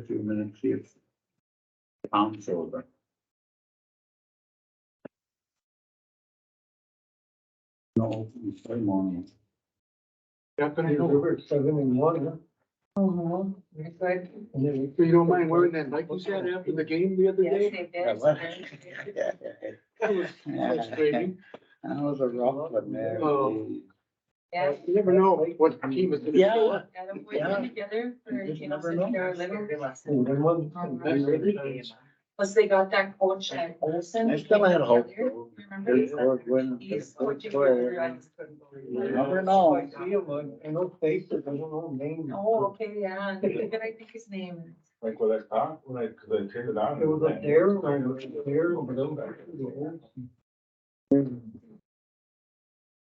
a few minutes, see if Tom's over. No, open ceremony. Yeah, but I know we're at 7-1, huh? Very good. And then, so you don't mind wearing that Nike hat after the game the other Yes, day? they Yeah, did. what? That was frustrating. That was a rough one there. Oh. Yeah. You never know what team is gonna show Yeah. up. Got them working together for, You just you know, never since know. they're little. And then one- Plus they got that coach at Olson. I still had hope. Remember? Good Lord, when, He's good coaching. player. You never know. I see him, I know faces, I don't know names. Oh, okay, yeah. But I think his name is. Like what I thought, cause I turned it on. It was up there, and I was there, but I'm back to the old.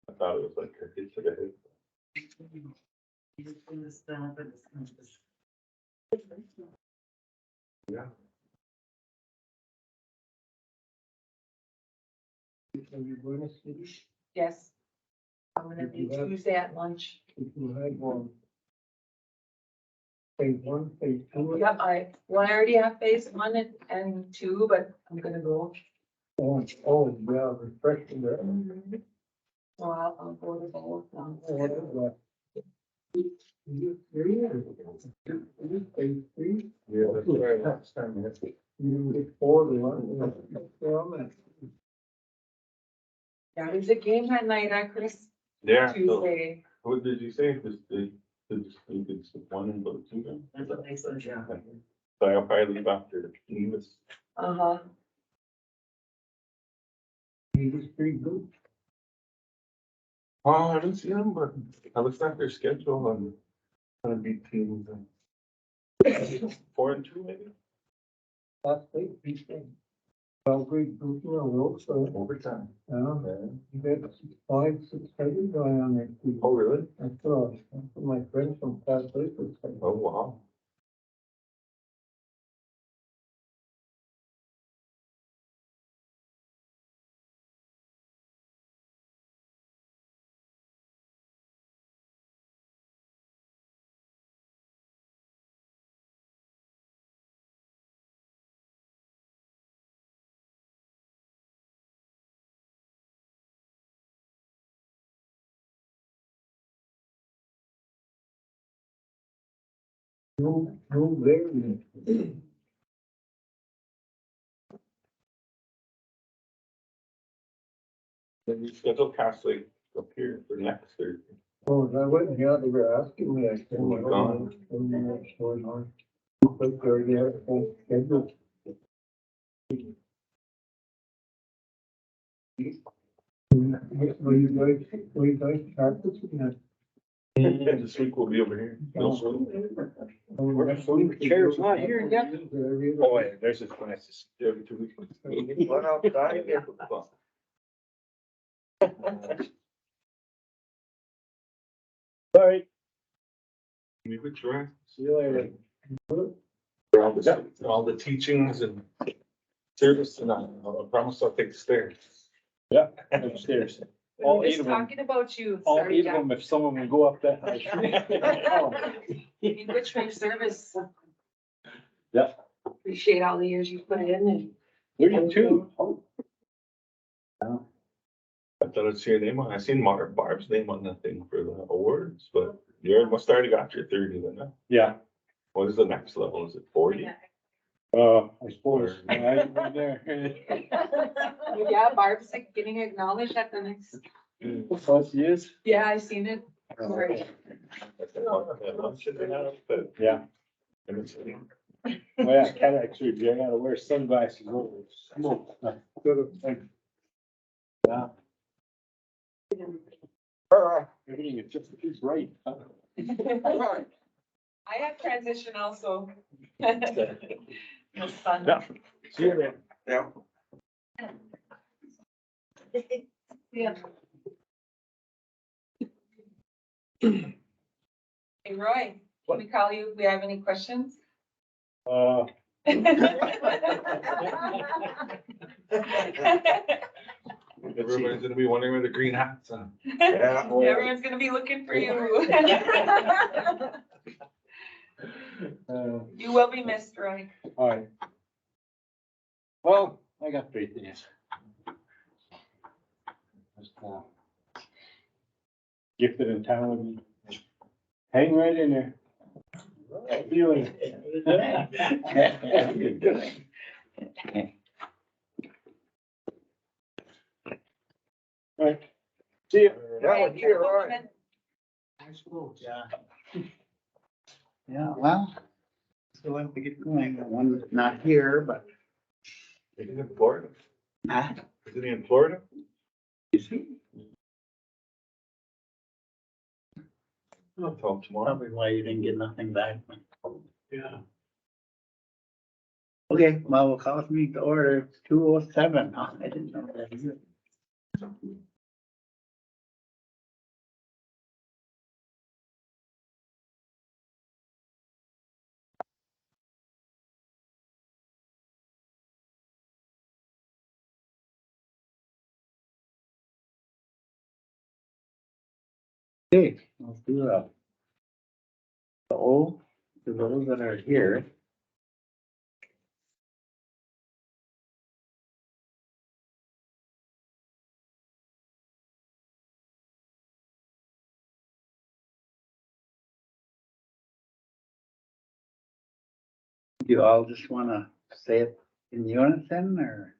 I thought it was like, it took a hit. Yeah. Are you going to city? Yes. I'm gonna be Tuesday at lunch. If you had one. Phase 1, phase 2. Yep, I already have phase 1 and 2, but I'm gonna go. Oh, yeah, refreshing there. So I'll go to both. What is that? Is it 3 or? Is it phase 3? Yeah, that's right, last time, yeah. You get 4 to 1. Yeah, there's a game that night, Chris, Yeah, so, Tuesday. what did you say, just, you could skip one and go to two then? That's what they said, yeah. So I'll probably leave after Nevis. Uh-huh. He was pretty good. Oh, I haven't seen them, but I looked at their schedule and kind of beat teams and 4-2 maybe, Last week, he said. Belgrade, Brooklyn, Wilkes, overtime. yeah, Yeah. you got 5, 6 headed guy on there. too. Oh, really? That's what my friend from South Lake was saying. Oh, wow. No, very. Then you schedule Cass Lake up here for next Thursday. Oh, I went, yeah, they were asking me, I said, Oh my God. what's going on? But they're there, scheduled. Were you guys practicing that? This week we'll be over here. No swim. Chair's not here yet. Oh, yeah, there's his classes. Every 2 weeks. What outside? Sorry. We would try. See you later. For all the teachings and service, and I promise I'll take the stairs. Yeah, upstairs. We All were 8 just of them, talking about you. all Sorry, 8 of them, if someone would go up that high. In good faith service. Yeah. Appreciate all the years you put in and. 32. Oh, I thought I'd see your name on, I seen Barb's name on that thing for the awards, but you must already got your 30 then, huh? yeah, What is the next level? Is it 40? I suppose. I went there. Yeah, Barb's like getting acknowledged at the next, Plus he is. yeah, I seen it. Right. Yeah. And it's, Oh yeah, cataract surgery. I gotta wear sunglasses over. Smoke. Yeah. Everything is just too bright. huh? I have transition also. The sun. Yeah. See you then. Yeah. Hey, Roy, can we call you if we have any questions? everybody's gonna be wondering where the green hats are. Everyone's gonna be looking for you. You will be missed, right? All right. Well, I got 3 things. Just, gifted in town with me. Hang right in there. Feeling. All right. See you. Right, you're all right. Yeah. Yeah, well, still have to get going. One's not here, but. Is it in Florida? Huh? Is it in Florida? Is he? I'll tell him tomorrow. Probably why you didn't get nothing back. Yeah. Okay, well, we'll call this meeting to order 2:07. Oh, I didn't know that. Okay, let's do the O, to those that are here. You all just wanna say it in unison or?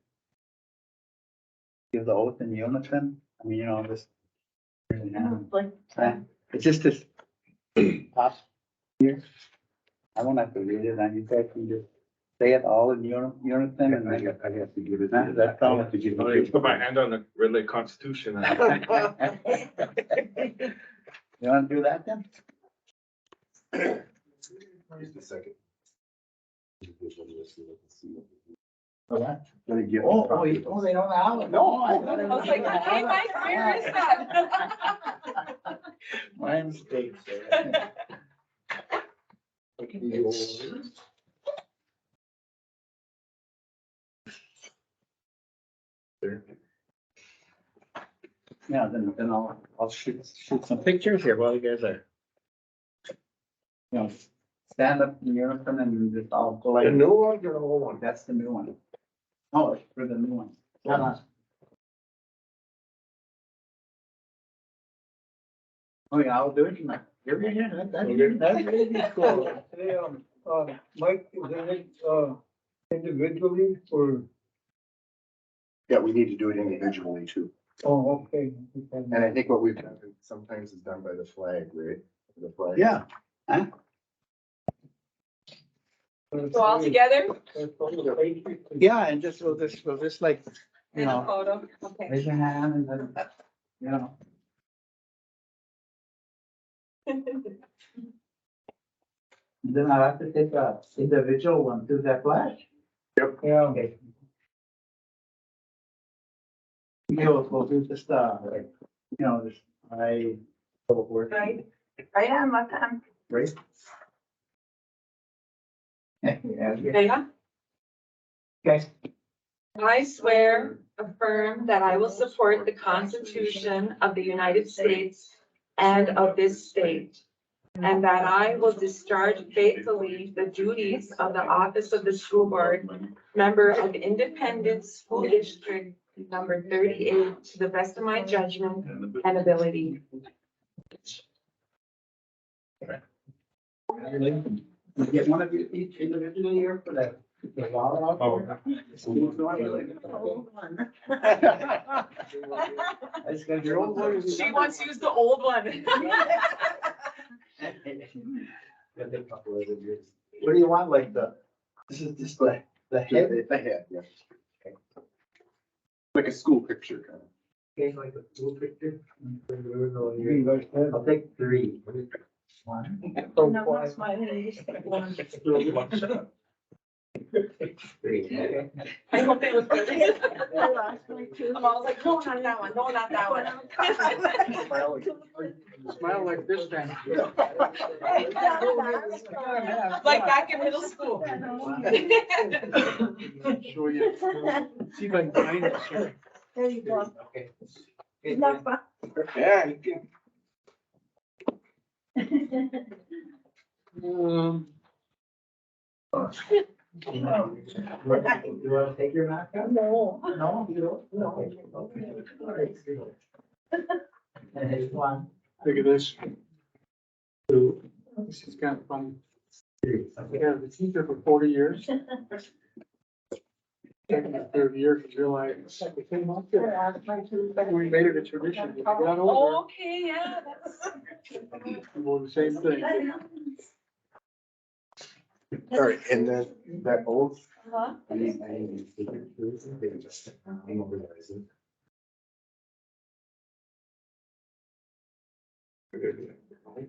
Give the oath in unison? I mean, just. It's just this top here. I won't have to read it, and you guys can just say it all in unison and then. I have to give it. That's all. Put my hand on the Red Lake Constitution. You wanna do that then? Just a second. What? Let me get. Oh, they don't have it. No, I thought I it was like, hey, Mike, where is that? My mistake, sir. Yeah, then I'll shoot some pictures here while you guys are. Stand up in unison and just all go like. The new one or the old one? That's the new one. Oh, it's for the new one. Hold on. Oh, yeah, I'll do it. You're right here. That's really cool. Hey, Mike, is it, individually or, Yeah, we need to do it individually too. oh, okay. And I think what we've done sometimes is done by the flag, right? The flag. Yeah. So all together Yeah, and just, we'll just like, you in a know, photo, okay. raise your hand and then, you know. Then I'll have to take a individual one to that flash. Yeah. Okay. Yeah, we'll do just, like, just, I. Right, right hand, left hand. Right? Yeah. There you go. Okay. I swear, affirm that I will support the Constitution of the United States and of this state, and that I will discharge faithfully the duties of the office of the school board member of Independent School District number 38 to the best of my judgment and ability. You get one of you each individually here for that. The wallet out there. I just got your own one. She wants to use the old one. What do you want, like this is just the head? The head, yeah. Like a school picture kind of. Okay, like a school picture. You guys have- I'll take 3. 1. No, that's mine. Just take one. 3. Okay. I hope they look good. I'm all like, no, not that one, no, not that one. Smile like this time. Like back in middle school. Show you. See if I can find it. Sure. There you go. Okay. Yeah, you can. You wanna take your Mac out? No. No, you don't? No. All right. Hey, one. Look at this. This is kind of fun. Yeah, the teacher for 40 years. Second or third year, because realized we made it a tradition. When we got older, Okay, yeah, that's. we wore the same thing. All right, and then that oath. Huh?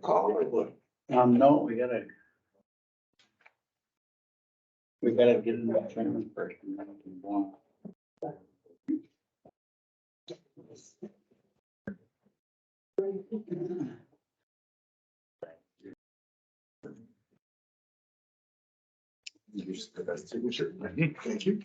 Call or what? No, we gotta get in the chairman first and then we can go on. Here's the best signature. Thank you.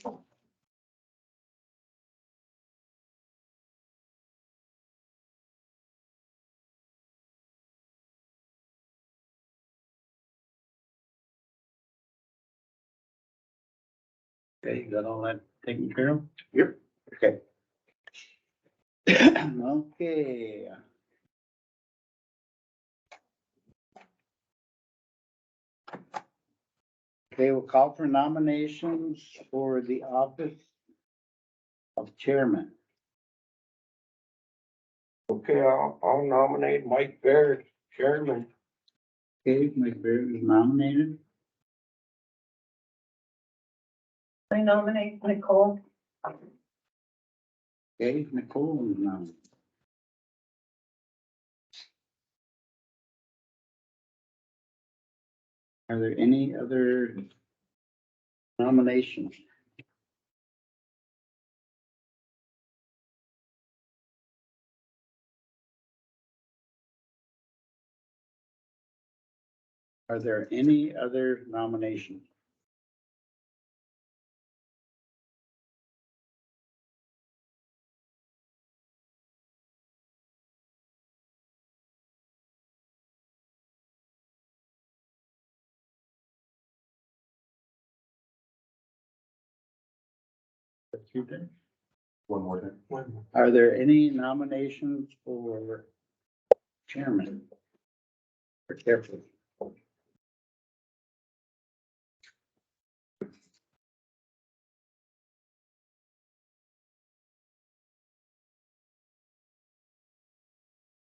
Okay, you got all that taken care of? Yep. Okay. Okay. Okay, we'll call for nominations for the office of chairman. Okay, I'll nominate Mike Barrett, chairman. Okay, Mike Barrett is nominated. I nominate Nicole. Okay, Nicole is nominated. Are there any other nominations? Are there any other nominations? That's you then. One more time. Are there any nominations for chairman? For chairperson?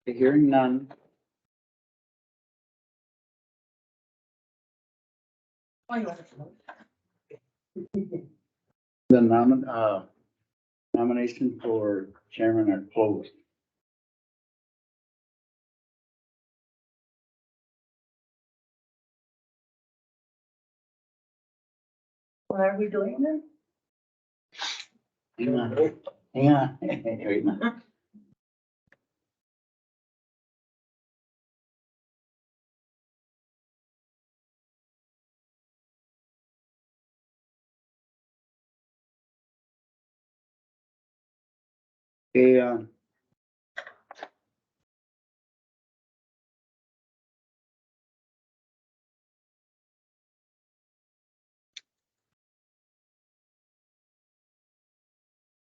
Hearing none. The nomination for chairman are closed. What are we doing then? Hang on, hang on. Wait a minute. Okay, okay,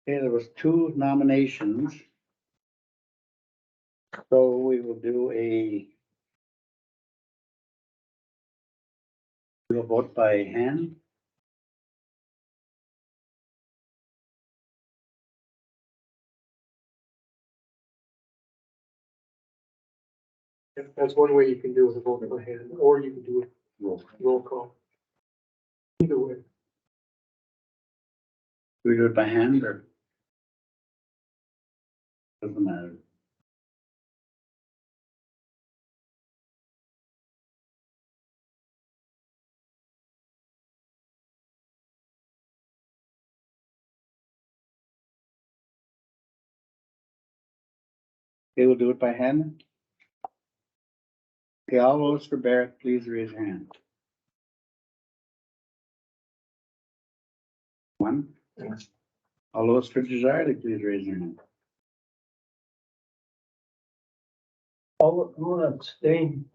there was two nominations. So we will do we'll vote by hand. That's one way you can do it, a vote by hand, or you can do it roll call. Either way. Do we do it by hand or? Doesn't matter. Okay, we'll do it by hand. Okay, all those for Barrett, please raise your hand. One. All those for Desiree, please raise your hand. I'll abstain.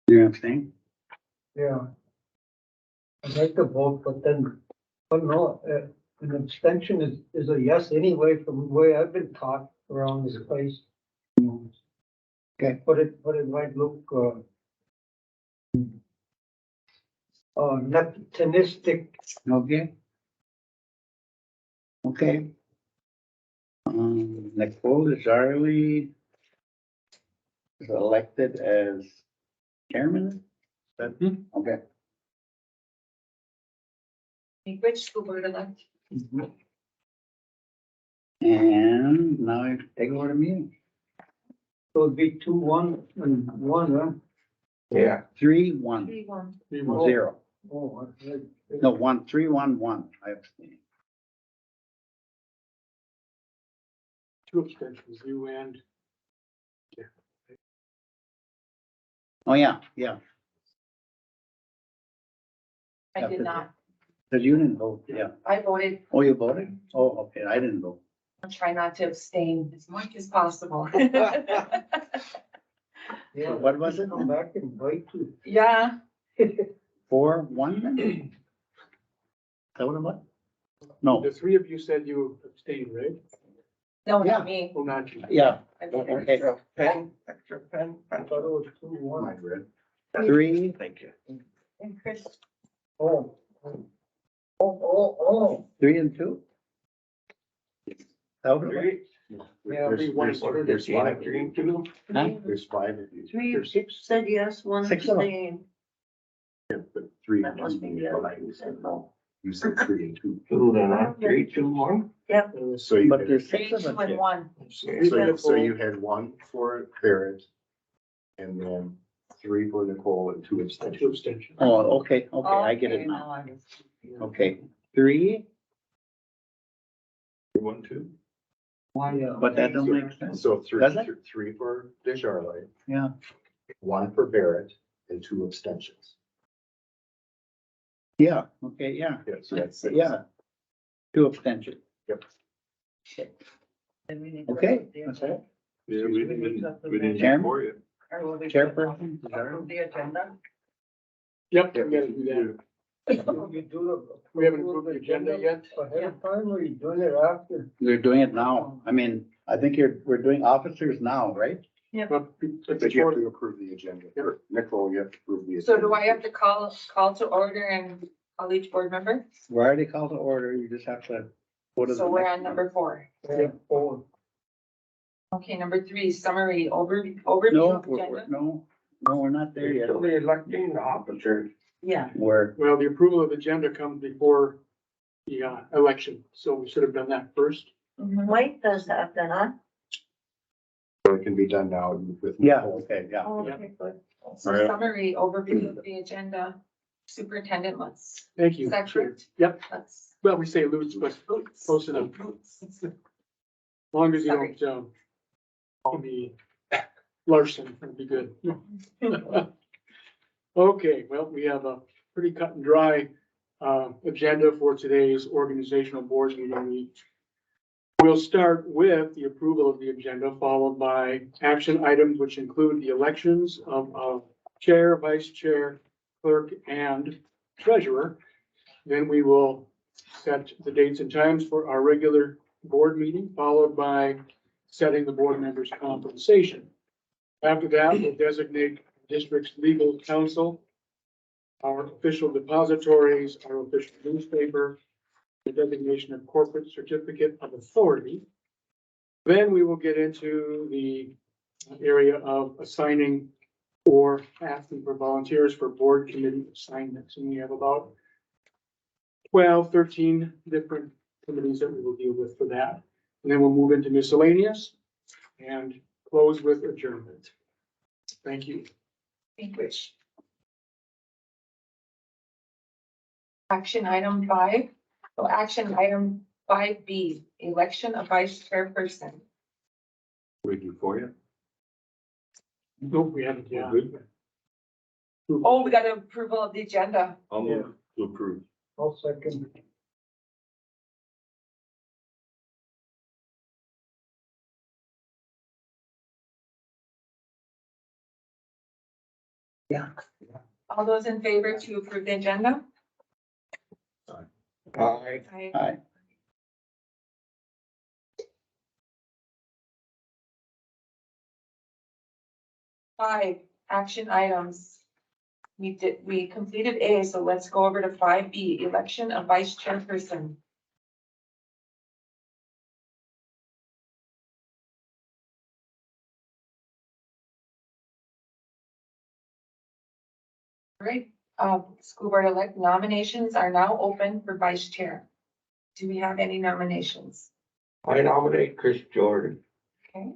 You abstain? Yeah. I'd like to vote, but then, but no, an abstention is a yes anyway from the way I've been taught around this place. Okay. But it might look, nepotistic. Okay. Okay. Nicole Jarley is elected as chairman? Okay. Which school board elect? And now I take over the meeting. So it'd be 2-1 and 1, huh? Yeah. 3-1, 3-1. 0. Oh, No, 3-1-1. I abstain. Two abstentions, you and. Oh, yeah, yeah. I did not. Cause you didn't vote, yeah. I voted. Oh, you voted? Oh, okay, I didn't vote. I'll try not to abstain as much as possible. Yeah. What was it? Come back and bite you. Yeah, 4-1 then? Is that what it was? No, The three of you said you abstained, right? no, Yeah. not me. Well, not you. yeah, I voted. okay. Extra pen. I thought it was 2-1. Mine red. 3, Thank you. And Chris, Oh. Oh. 3 and 2? That what it was? Yeah. There's 5, 3 and 2. Huh? There's 5 of you. Three There's six. said yes, one 6 of them. abstained. But 3 That must be the other who said no. You said 3 and 2. 2 then, huh? 3, 2, 1. So you But had, there's 3, 6 of 2, us. and 1. so you had 1 for Barrett. And then 3 for Nicole and 2 Two abstentions. abstentions. Oh, okay, I get it now. Okay, 3, 1, 2. but that don't make sense. So 3, Does it? 3 for Desjardins, Yeah, 1 for Barrett, and 2 abstentions. yeah, okay, yeah, Yeah, so that's 6. yeah. 2 abstentions. Yep. Okay, that's it. Yeah, we didn't Chairman? for you. Chairperson? The agenda. Yep, we gotta do that. You do the. We haven't approved the agenda yet. Ahead of time, or you doing it after? We're doing it now. I mean, I think we're doing officers now, right? But But you have to approve the agenda. Or, Nicole, you have to approve the agenda. So do I have to call to order and call each board member? We're already called to order. You just have to. go to the So we're next on number 4. Yeah, 4. Okay, number 3, summary, overview No, of agenda. no, we're not there yet. So the electing the officers. Yeah. We're, Well, the approval of agenda comes before the election, so we should have done that first. Mike does that then, huh? So it can be done now with. yeah, Nicole. okay, yeah. Oh, Yeah. okay, good. So Alright. summary, overview of the agenda. Superintendent, let's, Thank you. is that correct? Yep. Let's. Well, we say Lutz, but close enough. As long as you don't, call me Larson, that'd be good. Okay, well, we have a pretty cut and dry, agenda for today's organizational board meeting. We'll start with the approval of the agenda, followed by action items, which include the elections of chair, vice chair, clerk, and treasurer. Then we will set the dates and times for our regular board meeting, followed by setting the board members' compensation. After that, we'll designate district's legal counsel, our official depositories, our official newspaper, the designation of corporate certificate of authority. Then we will get into the area of assigning or asking for volunteers for board committee assignments. And we have about 12, 13 different committees that we will deal with for that. And then we'll move into miscellaneous and close with adjournment. Thank you. English. Action item 5, so action item 5B, election of vice chairperson. We do for you. Nope, we haven't, yeah. Good. Oh, we got an approval of the agenda. I'll move to approve. I'll second. All those in favor to approve the agenda? Aye. Aye. Five, action items. We completed A, so let's go over to 5B, election of vice chairperson. All right, school board elect nominations are now open for vice chair. Do we have any nominations? I nominate Chris Jordan. Okay.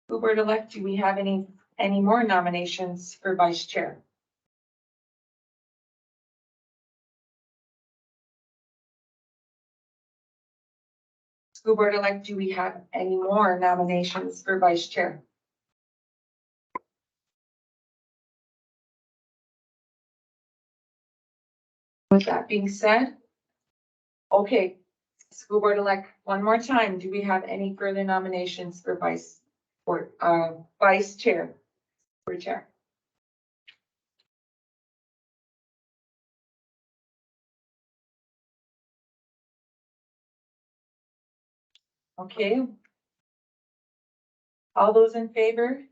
School board elect, do we have any more nominations for vice chair? School board elect, do we have any more nominations for vice chair? With that being said, okay, school board elect, one more time, do we have any further nominations for vice chair? For chair. Okay. All those in favor?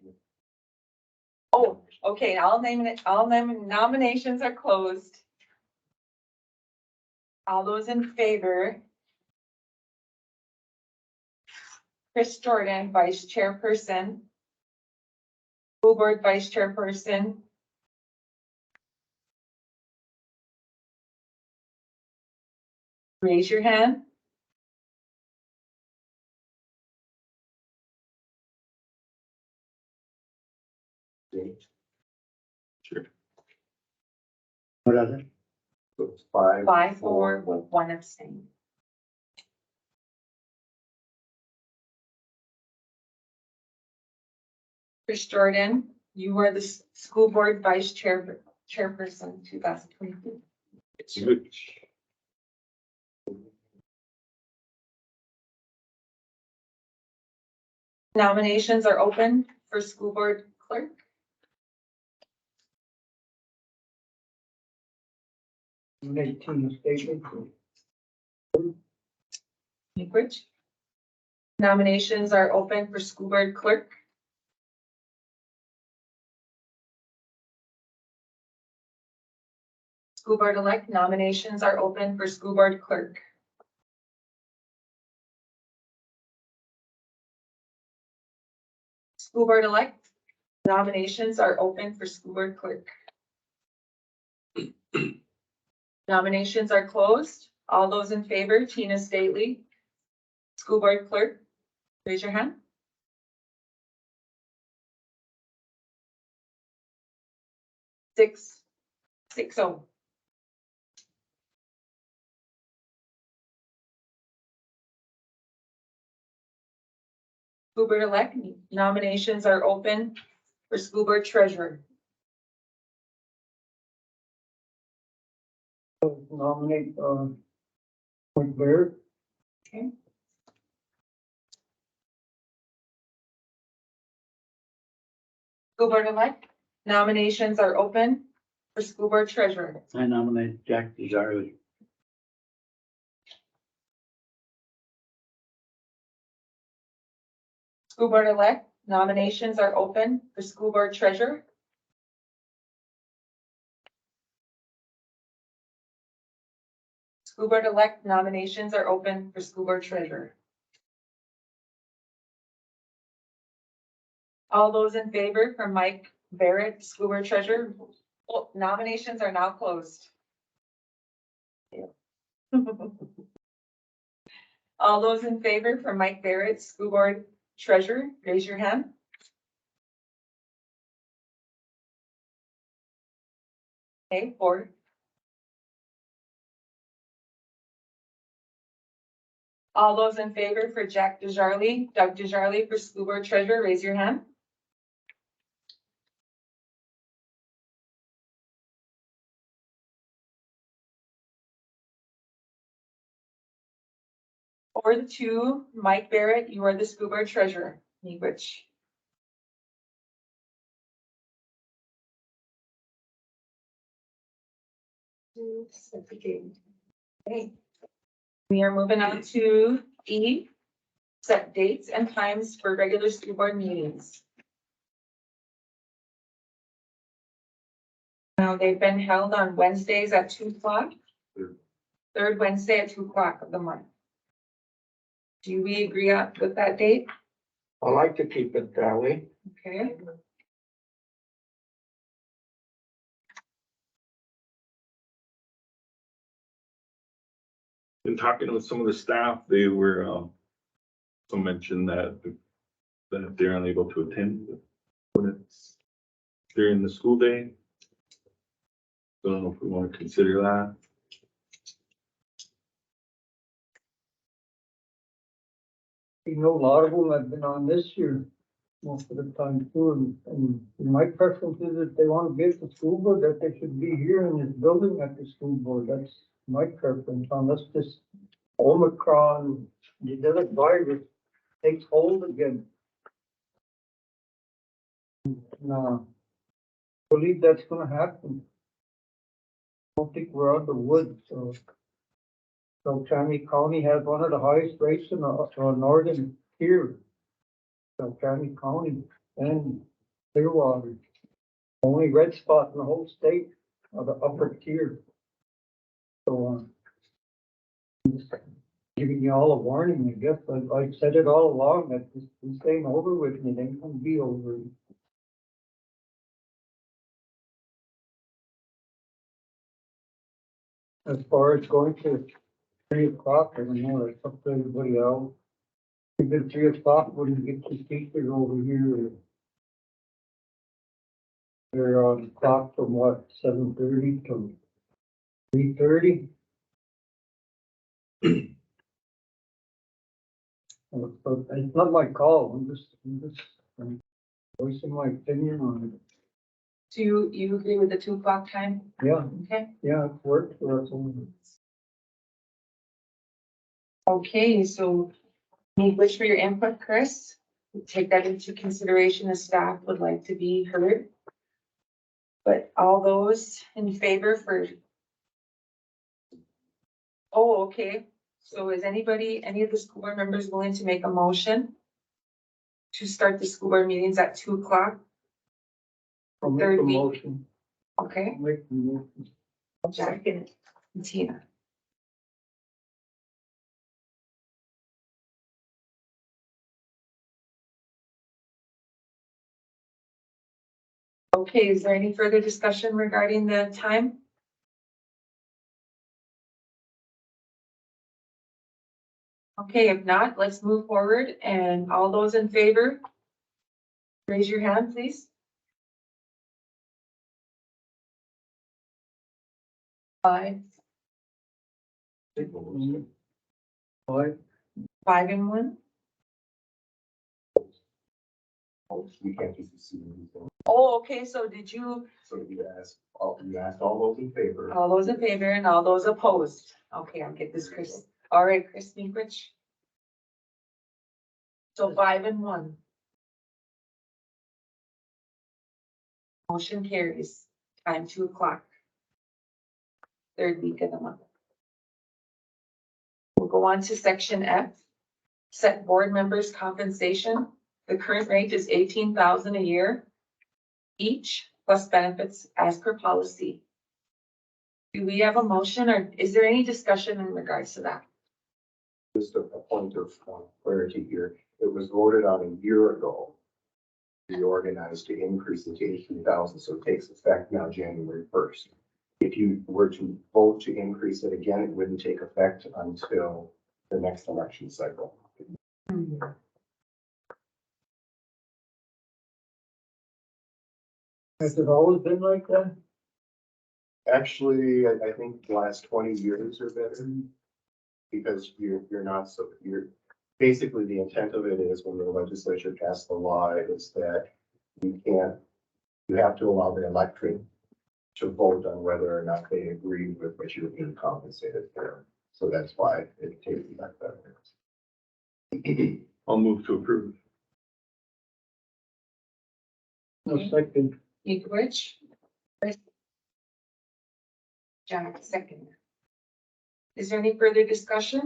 Oh, okay, I'll name it, nominations are closed. All those in favor? Chris Jordan, vice chairperson. School board vice chairperson. Raise your hand. Sure. What other? So it's 5. 5-4 with one abstain. Chris Jordan, you are the school board vice chairperson, 2022. It's good. Nominations are open for school board clerk. Nominate Tina Stately. Meekridge. Nominations are open for school board clerk. School board elect nominations are open for school board clerk. School board elect nominations are open for school board clerk. Nominations are closed. All those in favor, Tina Stately, school board clerk, raise your hand. Six, oh. School board elect nominations are open for school board treasurer. Nominate, Mike Barrett. Okay. School board elect nominations are open for school board treasurer. I nominate Jack DeJarle. School board elect nominations are open for school board treasurer. School board elect nominations are open for school board treasurer. All those in favor for Mike Barrett, school board treasurer, well, nominations are now closed. All those in favor for Mike Barrett, school board treasurer, raise your hand. Okay, 4. All those in favor for Doug DeJarle for school board treasurer, raise your hand. 4-2, Mike Barrett, you are the school board treasurer. Meegwich. Okay. We are moving on to E, set dates and times for regular school board meetings. Now, they've been held on Wednesdays at 2 o'clock. Third Wednesday at 2 o'clock of the month. Do we agree with that date? I like to keep it that way. Okay. In talking with some of the staff, they were, some mentioned that if they're unable to attend when it's during the school day. Don't know if we want to consider that. You know, a lot of them have been on this year most of the time too, and my preference is if they want to be at the school board, that they should be here in this building at the school board. That's my preference, unless this Omicron, the other virus takes hold again. No, believe that's gonna happen. I don't think we're out of the woods, so. So County has one of the highest rates in the northern tier. So County and Clearwater. Only red spot in the whole state of the upper tier. So, I'm just giving you all a warning, I guess. I said it all along that this ain't over with me. It ain't gonna be over. As far as going to 3 o'clock, I don't know, it's up to everybody else. Even 3 o'clock, when you get the speakers over here. They're on the clock from what, 7:30 to 3:30? It's not my call, I'm just voicing my opinion on it. Do you agree with the 2 o'clock time? Yeah, Okay. yeah, it worked for us. Okay, so need wish for your input, Chris. Take that into consideration as staff would like to be heard. But all those in favor for. Oh, okay. So is any of the school board members willing to make a motion to start the school board meetings at 2 o'clock? I'll make Third the week. motion. Okay, I'll make the motion. Jack and Tina. Okay, is there any further discussion regarding the time? Okay, if not, let's move forward and all those in favor, raise your hand, please. 5, Aye. 5 and 1. We can't just see anything. Oh, okay, so did you, So you asked all those in favor. all those in favor and all those opposed? Okay, I'll get this, Chris. All right, Chris Meekwich. So 5 and 1. Motion carries. Time 2 o'clock. Third week of the month. We'll go on to section F. Set board members' compensation. The current rate is 18,000 a year each, plus benefits as per policy. Do we have a motion or is there any discussion in regards to that? Just a point of clarity here. It was voted on a year ago. Reorganized to increase it to 18,000, so it takes effect now January 1st. If you were to vote to increase it again, it wouldn't take effect until the next election cycle. Has it always been like that? Actually, I think the last 20 years or better. Because you're not so, basically the intent of it is when the legislature passed the law is that you have to allow the electorate to vote on whether or not they agree with what you're being compensated for. So that's why it takes effect that way. I'll move to approve. No second. Nikowich. Jack, second. Is there any further discussion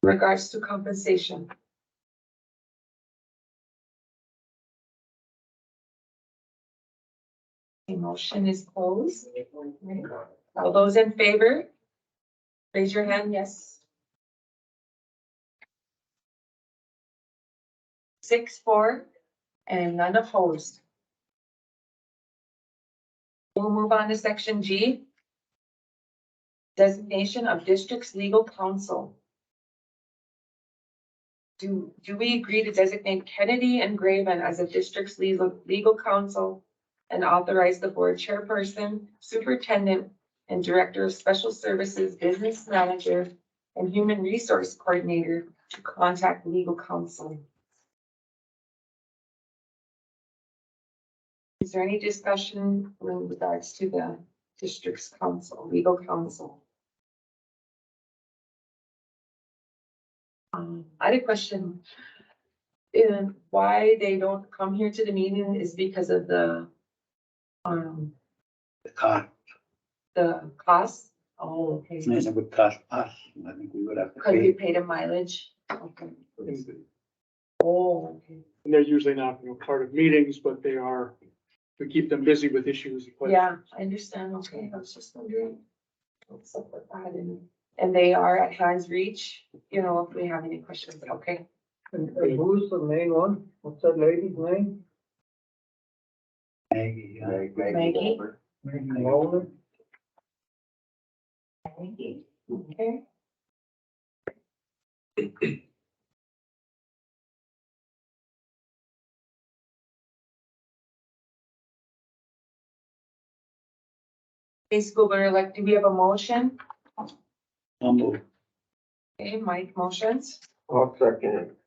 in regards to compensation? The motion is closed. All those in favor? Raise your hand, yes. 6-4, and none opposed. We'll move on to section G. Designation of district's legal counsel. Do we agree to designate Kennedy and Graven as a district's legal counsel and authorize the board chairperson, superintendent, and director of special services, business manager, and human resource coordinator to contact legal counsel? Is there any discussion in regards to the district's counsel, legal counsel? I had a question. Why they don't come here to the meeting is because of the The cost, the cost? Oh, okay. and it would cost us, I think we would have to Because you pay. paid a mileage? Okay. Oh, okay. And they're usually not, part of meetings, but they are, to keep them busy with issues. Yeah, I understand. Okay, I was just wondering. What's up with that? And they are at hand's reach, if we have any questions. Okay. And who's the main one? What's that lady's name? Maggie, Maggie? Wolver. Maggie Walner? Okay. Okay, school board elect, do we have a motion? I'll move. Okay, Mike motions, I'll second it.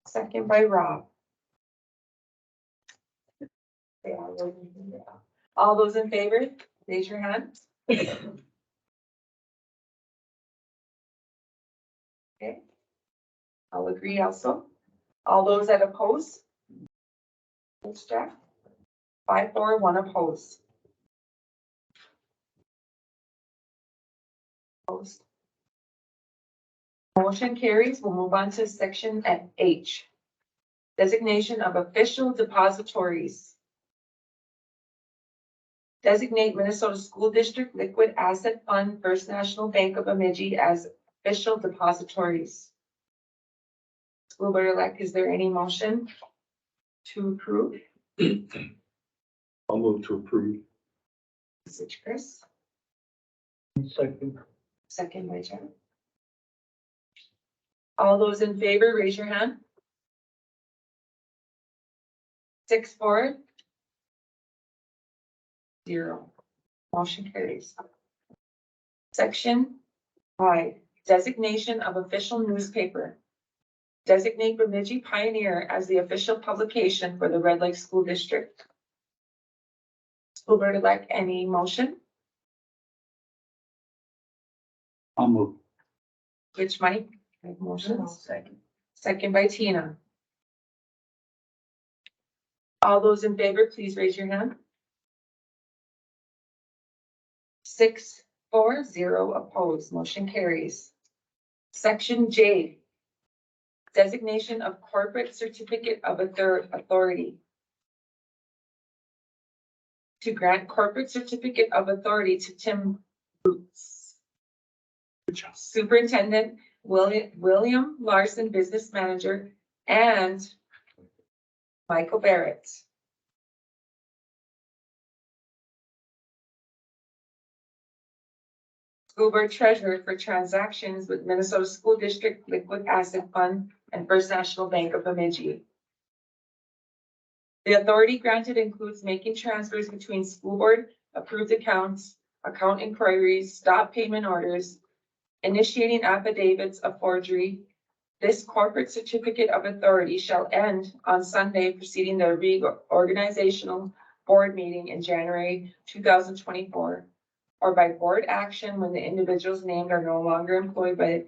second by Rob. All those in favor, raise your hand. Okay. I'll agree also. All those that oppose? Thanks, Jack. 5-4, 1 opposed. Opposed. Motion carries. We'll move on to section H. Designation of official depositories. Designate Minnesota School District Liquid Asset Fund, First National Bank of Bemidji as official depositories. School board elect, is there any motion to approve? I'll move to approve. Is it Chris? Second. Second by Jen. All those in favor, raise your hand. 6-4. 0. Motion carries. Section I, designation of official newspaper. Designate Bemidji Pioneer as the official publication for the Red Lake School District. School board elect, any motion? I'll move. Which Mike? Motions. Second by Tina. All those in favor, please raise your hand. 6-4, 0 opposed. Motion carries. Section J. Designation of corporate certificate of authority. To grant corporate certificate of authority to Tim Boots. Superintendent William Larson, Business Manager, and Michael Barrett. School board treasurer for transactions with Minnesota School District Liquid Asset Fund and First National Bank of Bemidji. The authority granted includes making transfers between school board approved accounts, account inquiries, stop payment orders, initiating affidavits of forgery. This corporate certificate of authority shall end on Sunday preceding the reorganizational board meeting in January 2024, or by board action when the individuals named are no longer employed by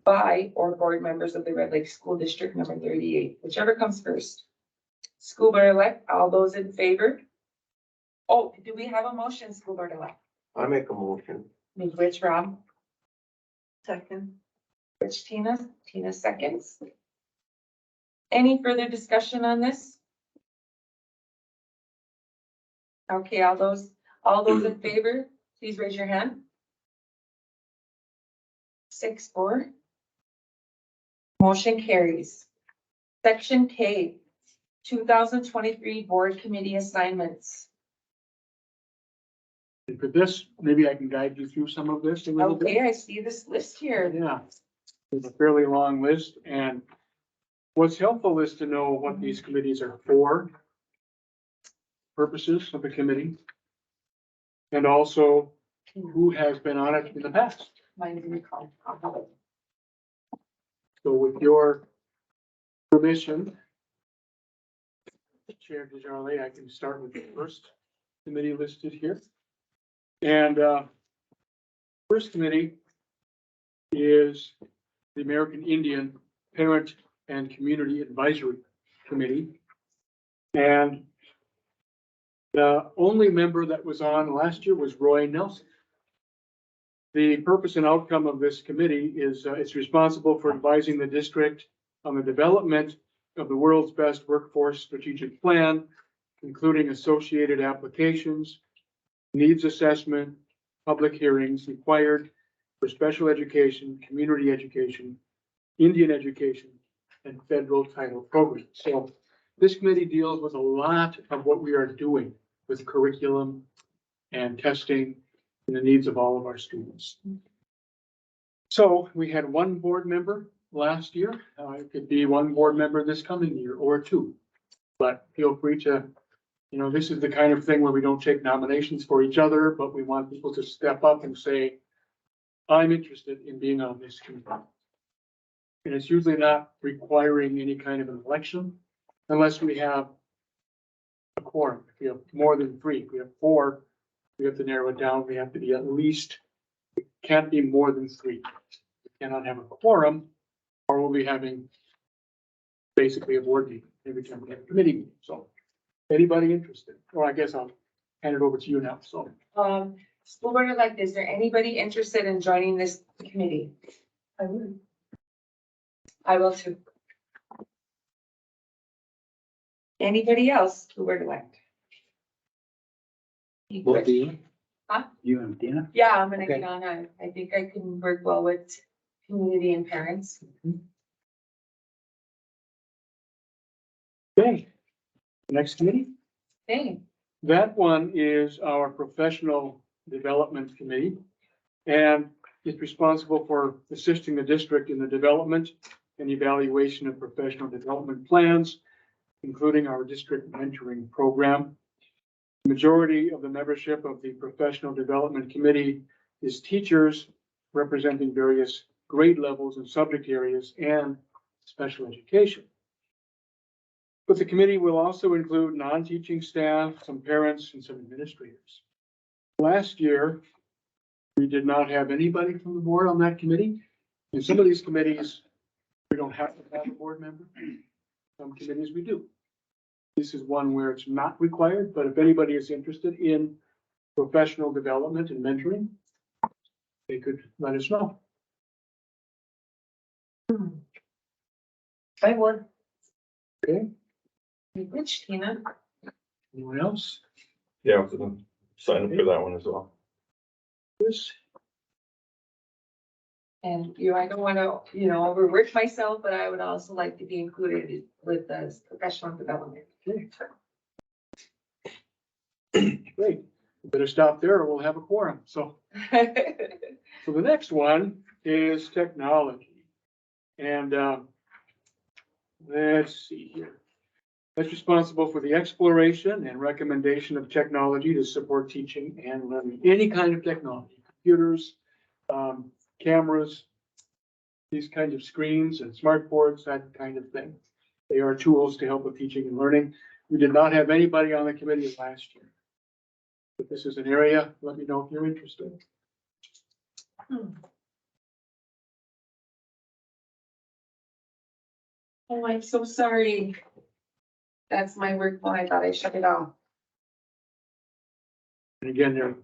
by or board members of the Red Lake School District number 38, whichever comes first. School board elect, all those in favor? Oh, do we have a motion, school board elect? I make a motion. Which Rob? Second. Which Tina? Tina seconds. Any further discussion on this? Okay, all those in favor, please raise your hand. 6-4. Motion carries. Section K, 2023 Board Committee Assignments. And for this, maybe I can guide you through some of this a little bit. Okay, I see this list here. Yeah, it's a fairly long list, and what's helpful is to know what these committees are for, purposes of the committee, and also who has been on it in the past. Mine's in the call. I'll have it. So with your permission, Chair DeJarle, I can start with the first committee listed here. And first committee is the American Indian Parent and Community Advisory Committee. And the only member that was on last year was Roy Nelson. The purpose and outcome of this committee is it's responsible for advising the district on the development of the world's best workforce strategic plan, including associated applications, needs assessment, public hearings required for special education, community education, Indian education, and federal title programs. So this committee deals with a lot of what we are doing with curriculum and testing and the needs of all of our students. So we had one board member last year. It could be one board member this coming year or two. But feel free to, you know, this is the kind of thing where we don't take nominations for each other, but we want people to step up and say, I'm interested in being on this committee. And it's usually not requiring any kind of an election unless we have a quorum. If we have more than 3, if we have 4, we have to narrow it down. We have to be at least, it can't be more than 3. We cannot have a quorum, or we'll be having basically a board meeting every time we have a committee meeting. So anybody interested? Or I guess I'll hand it over to you now. So School board elect, is there anybody interested in joining this committee? I would. I will too. Anybody else who would elect? Both of you? Huh? You and Tina? Yeah, I'm gonna Okay. get on. I think I can work well with community and parents. okay, next committee. Hey, That one is our professional development committee. And it's responsible for assisting the district in the development and evaluation of professional development plans, including our district mentoring program. The majority of the membership of the professional development committee is teachers representing various grade levels and subject areas and special education. But the committee will also include non-teaching staff, some parents, and some administrators. Last year, we did not have anybody from the board on that committee. In some of these committees, we don't have to have a board member. Some committees we do. This is one where it's not required, but if anybody is interested in professional development and mentoring, they could let us know. I would. Okay, which Tina? anyone else? Yeah, I was gonna sign up for that one as well. This, And I don't want to, overwork myself, but I would also like to be included with the professional development. great. Better stop there or we'll have a quorum. So So the next one is technology. And let's see here. That's responsible for the exploration and recommendation of technology to support teaching and learning. Any kind of technology, computers, cameras, these kinds of screens and smart boards, that kind of thing. They are tools to help with teaching and learning. We did not have anybody on the committee last year. If this is an area, let me know if you're interested. Oh, I'm so sorry. That's my work phone. I thought I shut it off. And again, there,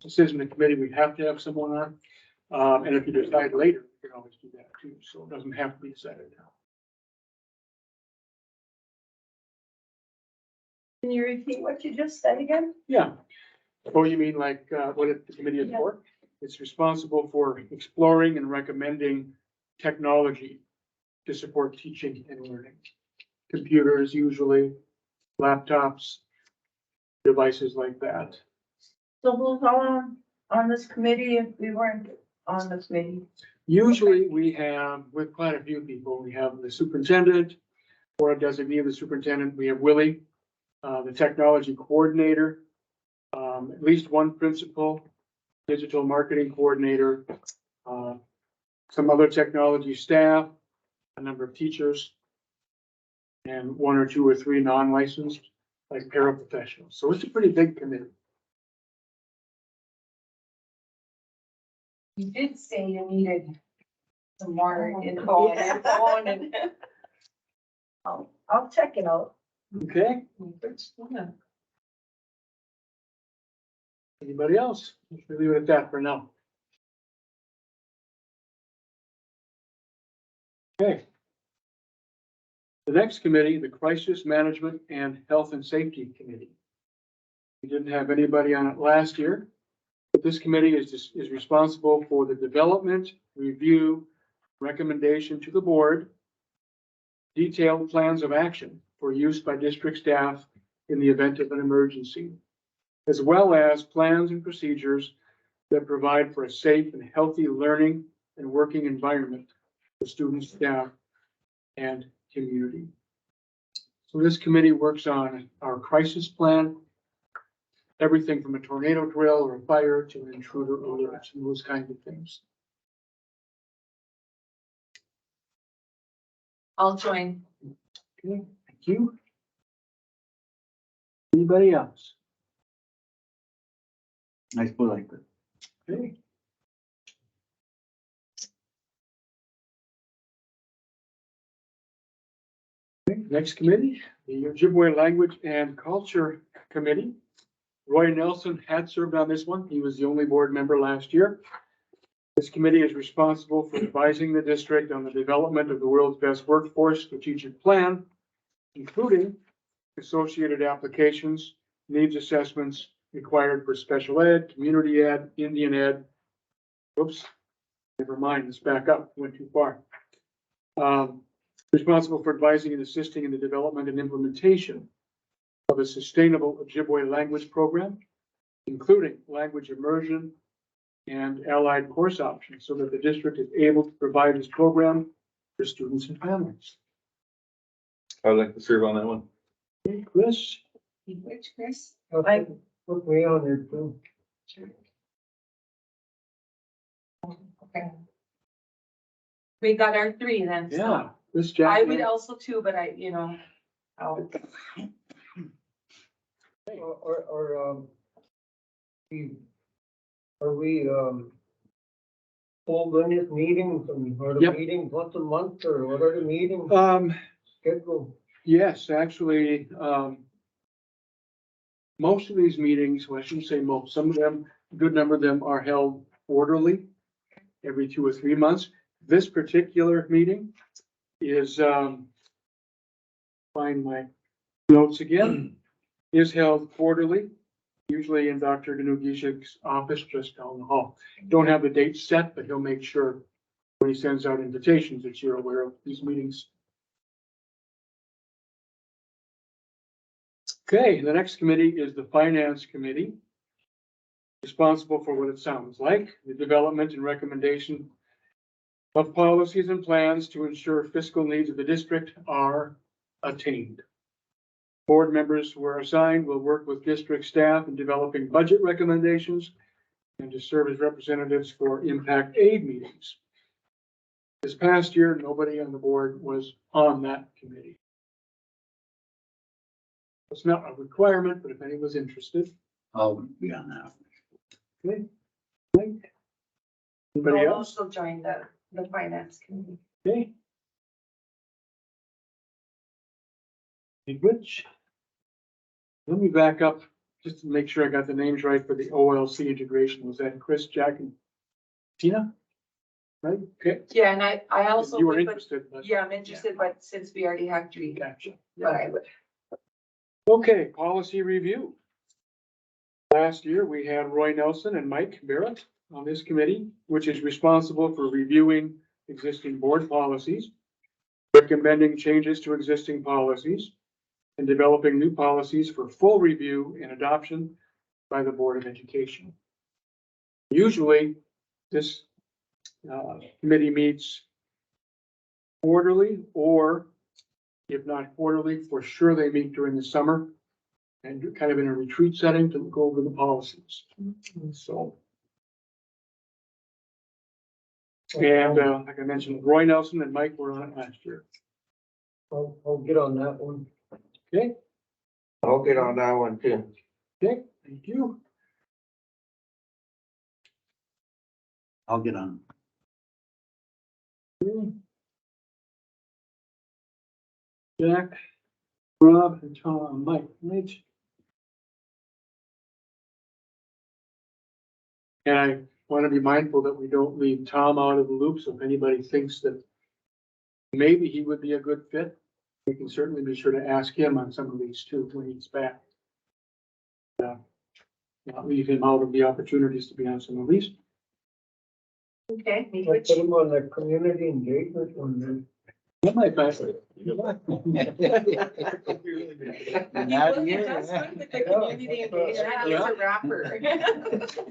decision of the committee, we have to have someone on. And if you decide later, you can always do that too, so it doesn't have to be decided now. Can you repeat what you just said again? Yeah. Oh, you mean like, what the committee is for? It's responsible for exploring and recommending technology to support teaching and learning. Computers usually, laptops, devices like that. So who's on this committee if we weren't on the committee? Usually we have, with quite a few people, we have the superintendent or a designee of the superintendent. We have Willie, the technology coordinator, at least one principal, digital marketing coordinator, some other technology staff, a number of teachers, and one or two or three non-licensed, like paraprofessionals. So it's a pretty big committee. You did say you needed some more info on your phone and. I'll check it out. Okay, anybody else? Let's leave it at that for now. Okay. The next committee, the Crisis Management and Health and Safety Committee. We didn't have anybody on it last year, but this committee is responsible for the development, review, recommendation to the board, detailed plans of action for use by district staff in the event of an emergency, as well as plans and procedures that provide for a safe and healthy learning and working environment for students, staff, and community. So this committee works on our crisis plan, everything from a tornado drill or a fire to an intruder alert and those kinds of things. I'll join. Okay, thank you. Anybody else? I suppose I could. Okay. Okay, next committee, the Ojibwe Language and Culture Committee. Roy Nelson had served on this one. He was the only board member last year. This committee is responsible for advising the district on the development of the world's best workforce strategic plan, including associated applications, needs assessments required for special ed, community ed, Indian ed. Oops, never mind, let's back up, went too far. Responsible for advising and assisting in the development and implementation of a sustainable Ojibwe language program, including language immersion and allied course options, so that the district is able to provide this program for students and families. I'd like to serve on that one. Okay, Chris? Which, Chris? I- Put me on there too. Okay. We got our three then. so. Yeah, Chris I Jackson. would also too, but I'll. Are we, holding these meetings and are the Yep. meetings once a month or what are the meetings scheduled? Yes, actually, most of these meetings, well, I shouldn't say most, some of them, a good number of them are held quarterly, every 2 or 3 months. This particular meeting is, find my notes again, is held quarterly, usually in Dr. Ganugishik's office just down the hall. Don't have the date set, but he'll make sure when he sends out invitations that you're aware of these meetings. Okay, the next committee is the Finance Committee, responsible for what it sounds like, the development and recommendation of policies and plans to ensure fiscal needs of the district are attained. Board members who are assigned will work with district staff in developing budget recommendations and to serve as representatives for impact aid meetings. This past year, nobody on the board was on that committee. It's not a requirement, but if anyone's interested. I'll be on that. Okay. Anybody I'll else? also join the finance committee. Okay. Hey, Rich. Let me back up just to make sure I got the names right for the OLC integration. Was that Chris, Jack, and Tina? Right? Okay. Yeah, and I also You were would, but, interested, but. yeah, I'm interested, but since we already have three, Gotcha. but I would. Okay, policy review. Last year, we had Roy Nelson and Mike Barrett on this committee, which is responsible for reviewing existing board policies, recommending changes to existing policies, and developing new policies for full review and adoption by the Board of Education. Usually, this committee meets quarterly, or if not quarterly, for sure they meet during the summer and kind of in a retreat setting to go over the policies. So. And like I mentioned, Roy Nelson and Mike were on it last year. I'll get on that one. Okay, I'll get on that one too. okay, thank you. I'll get on. Jack, Rob, and Tom, Mike, right? And I want to be mindful that we don't leave Tom out of the loop, so if anybody thinks that maybe he would be a good fit, we can certainly be sure to ask him on some of these too when he's back. Not leave him out of the opportunities to be on some of these. Okay, I put them on the community engagement one then. That might be. Not He here. does work with the community engagement, he's a rapper.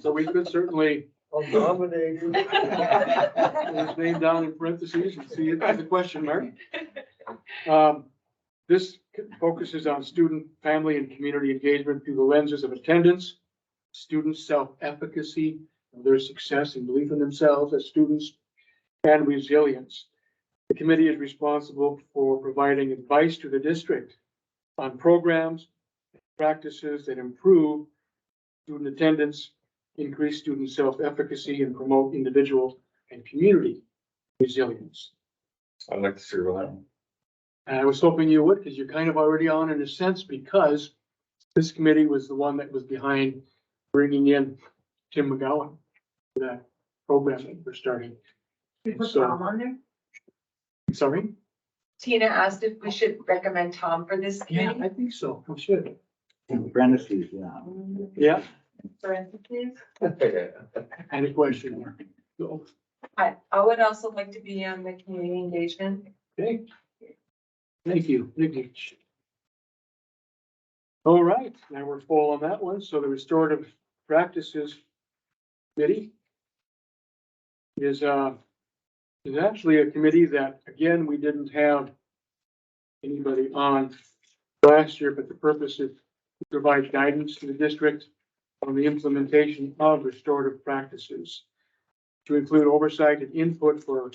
So we could certainly I'll nominate you. put his name down in parentheses and see it as a question mark. This focuses on student, family, and community engagement through the lenses of attendance, student self-efficacy, their success and belief in themselves as students, and resilience. The committee is responsible for providing advice to the district on programs, practices that improve student attendance, increase student self-efficacy, and promote individual and community resilience. I'd like to serve on that one. And I was hoping you would, because you're kind of already on in a sense, because this committee was the one that was behind bringing in Tim McGowan for that program that we're starting. You put So- Tom on there? Sorry? Tina asked if we should recommend Tom for this Yeah, committee. I think so. We should. Parentheses, yeah. Yeah, Parentheses. and a question mark. So, I would also like to be on the community engagement. okay. Thank you, Nick. All right, now we're full on that one. So the restorative practices committee is actually a committee that, again, we didn't have anybody on last year, but the purpose is to provide guidance to the district on the implementation of restorative practices, to include oversight and input for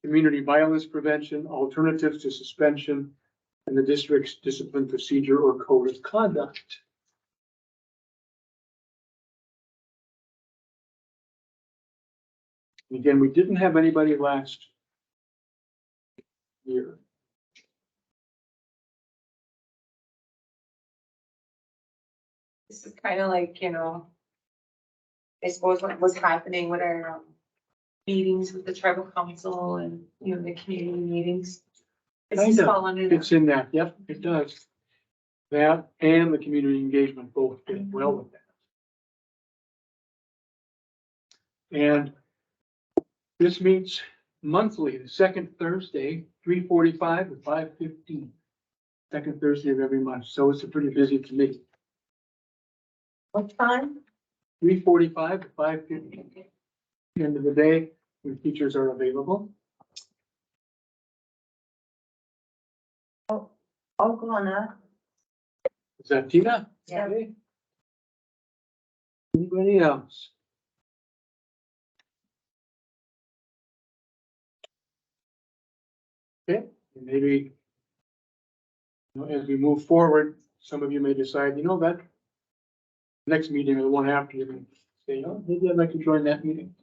community violence prevention, alternatives to suspension, and the district's discipline procedure or code of conduct. Again, we didn't have anybody last year. This is kind of like, I suppose what was happening with our meetings with the tribal council and, the community meetings. Does this Kinda. fall under that? It's in that, yep, it does. That and the community engagement both fit well with that. And this meets monthly, the second Thursday, 3:45 to 5:15. Second Thursday of every month, so it's a pretty busy committee. What time? 3:45 to 5:15. End of the day, when teachers are available. I'll go on that. Is that Tina? Yeah. Okay. Anybody else? Okay, and maybe, as we move forward, some of you may decide, that next meeting or the one after, you're gonna say, maybe I'd like to join that meeting.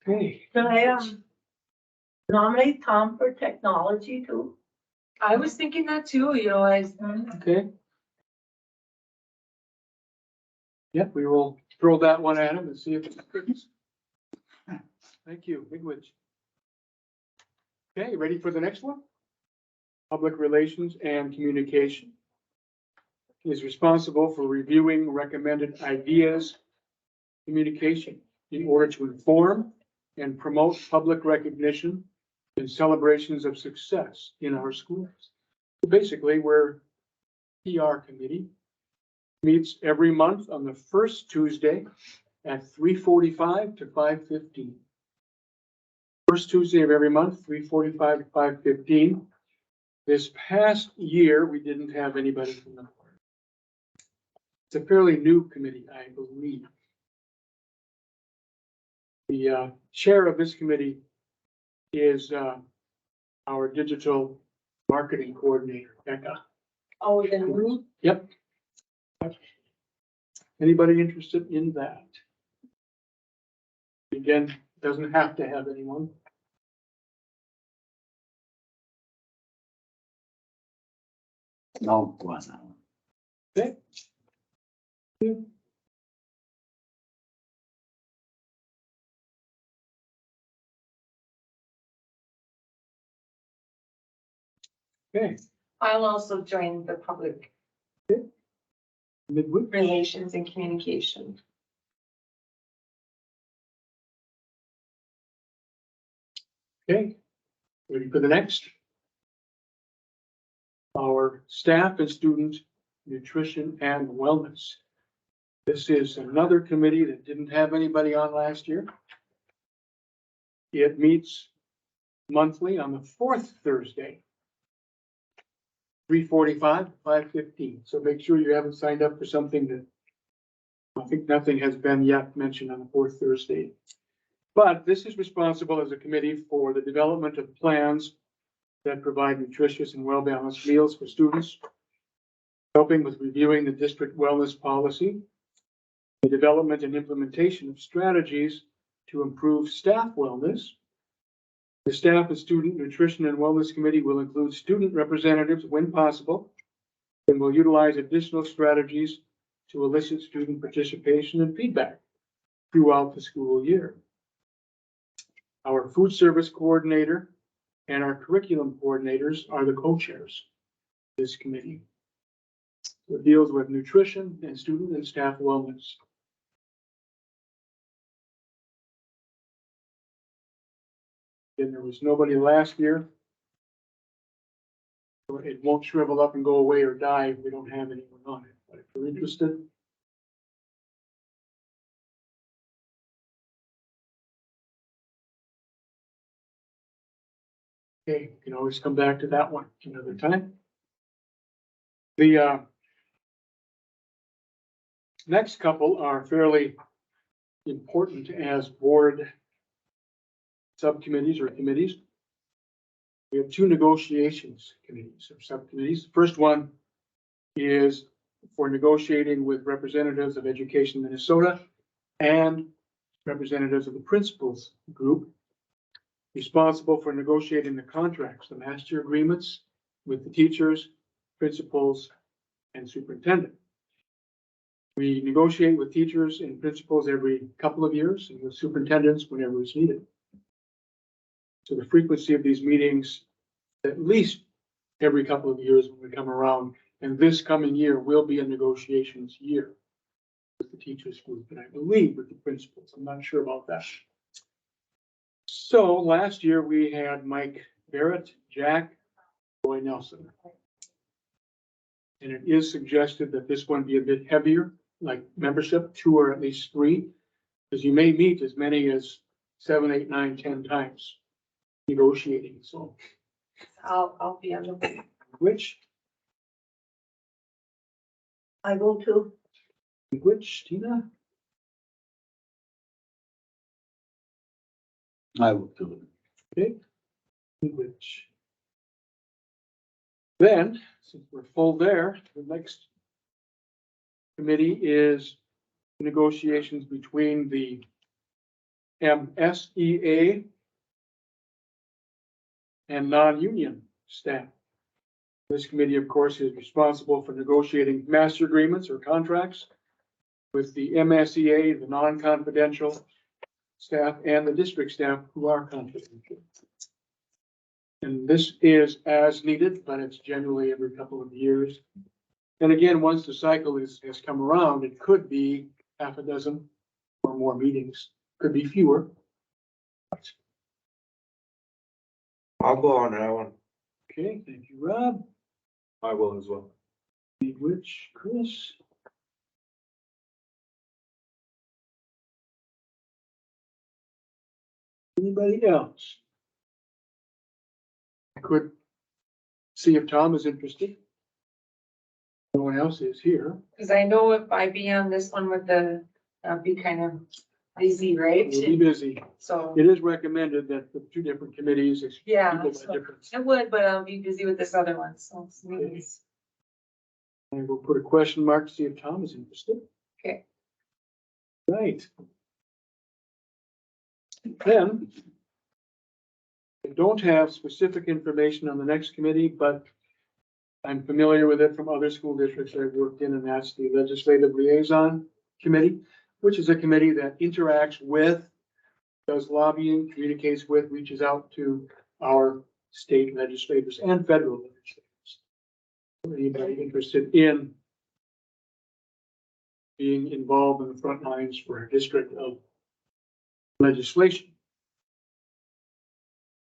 Okay, Can I, nominate Tom for technology too? I was thinking that too, you know, I, Okay. Yep, we will throw that one at him and see if it fits. Thank you, Bigwitch. Okay, ready for the next one? Public Relations and Communication is responsible for reviewing recommended ideas, communication in order to inform and promote public recognition and celebrations of success in our schools. Basically, we're PR committee, meets every month on the first Tuesday at 3:45 to 5:15. First Tuesday of every month, 3:45 to 5:15. This past year, we didn't have anybody from the board. It's a fairly new committee, I believe. The chair of this committee is our digital marketing coordinator, Becca. oh, then, Yep. Anybody interested in that? Again, doesn't have to have anyone. No, go on now. Okay. Okay, I'll also join the public midweek. relations and communication. Okay, ready for the next? Our staff and student nutrition and wellness. This is another committee that didn't have anybody on last year. It meets monthly on the fourth Thursday. 3:45 to 5:15. So make sure you haven't signed up for something that I think nothing has been yet mentioned on the fourth Thursday. But this is responsible as a committee for the development of plans that provide nutritious and well-balanced meals for students, helping with reviewing the district wellness policy, the development and implementation of strategies to improve staff wellness. The Staff and Student Nutrition and Wellness Committee will include student representatives when possible, and will utilize additional strategies to elicit student participation and feedback throughout the school year. Our food service coordinator and our curriculum coordinators are the co-chairs of this committee. It deals with nutrition and student and staff wellness. And there was nobody last year. So it won't shrivel up and go away or die if we don't have anyone on it, but if you're interested. Okay, you can always come back to that one another time. The next couple are fairly important as board subcommittees or committees. We have two negotiations committees or subcommittees. The first one is for negotiating with representatives of Education Minnesota and representatives of the principals group, responsible for negotiating the contracts, the master agreements with the teachers, principals, and superintendent. We negotiate with teachers and principals every couple of years and with superintendents whenever it's needed. So the frequency of these meetings, at least every couple of years when we come around, and this coming year will be a negotiations year with the teachers group, and I believe with the principals. I'm not sure about that. So last year we had Mike Barrett, Jack, Roy Nelson. And it is suggested that this one be a bit heavier, like membership, 2 or at least 3, because you may meet as many as 7, 8, 9, 10 times negotiating. So I'll be on the. which I go to, Tina? I will do it. Okay. Which. Then, since we're full there, the next committee is negotiations between the MSEA and non-union staff. This committee, of course, is responsible for negotiating master agreements or contracts with the MSEA, the non-confidential staff, and the district staff who are confidential. And this is as needed, but it's generally every couple of years. And again, once the cycle has come around, it could be half a dozen or more meetings, could be fewer. I'll go on that one. Okay, thank you, Rob. I will as well. Which, Chris? Anybody else? I could see if Tom is interested. No one else is here. Cause I know if I be on this one with the, that'd be kind of busy, right? We'll be busy. So, It is recommended that the two different committees. yeah, people by so different- I would, but I'll be busy with this other one, so. it's- And we'll put a question mark to see if Tom is interested. Okay. Right. Then, I don't have specific information on the next committee, but I'm familiar with it from other school districts I've worked in, and that's the Legislative Liaison Committee, which is a committee that interacts with, does lobbying, communicates with, reaches out to our state legislators and federal legislators. Anybody interested in being involved in the front lines for a district of legislation?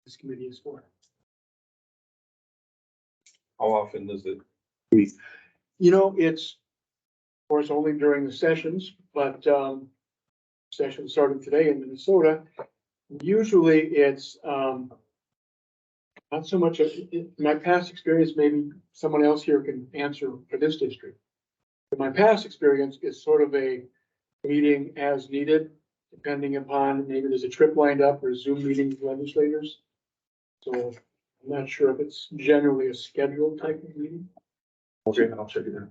This committee is for. How often does it? You know, it's, of course, only during the sessions, but, session started today in Minnesota. Usually it's, not so much, my past experience, maybe someone else here can answer for this district. But my past experience is sort of a meeting as needed, depending upon, maybe there's a trip lined up or Zoom meeting with legislators. So I'm not sure if it's generally a scheduled type of meeting. Okay, I'll check it out.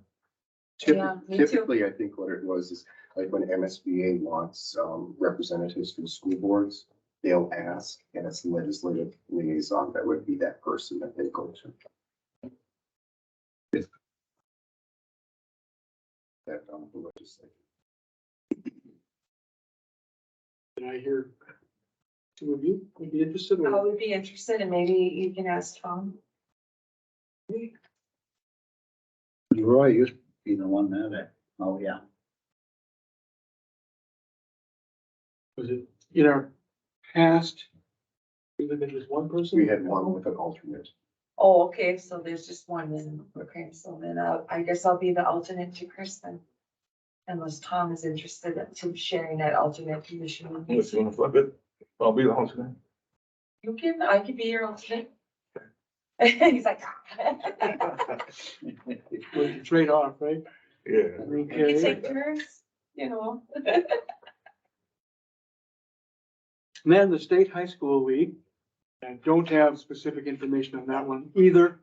Yeah, me too. Typically, I think what it was is like when MSBA wants representatives from school boards, they'll ask, and it's legislative liaison that would be that person that they go to. That, the legislature. Did I hear two of you would be interested? I Or would be interested and maybe you can ask Tom. Roy used to be the one that, oh, yeah. was it in our past? Either there was one person? We had one with an alternate. Oh, okay, so there's just one then. Okay, so then I guess I'll be the alternate to Chris then. Unless Tom is interested in sharing that alternate position with me. Unless you wanna flip it, I'll be the alternate. I could be your alternate. He's like. We can trade off, right? Yeah. We can Okay. take turns, you know. And then the State High School League, I don't have specific information on that one either.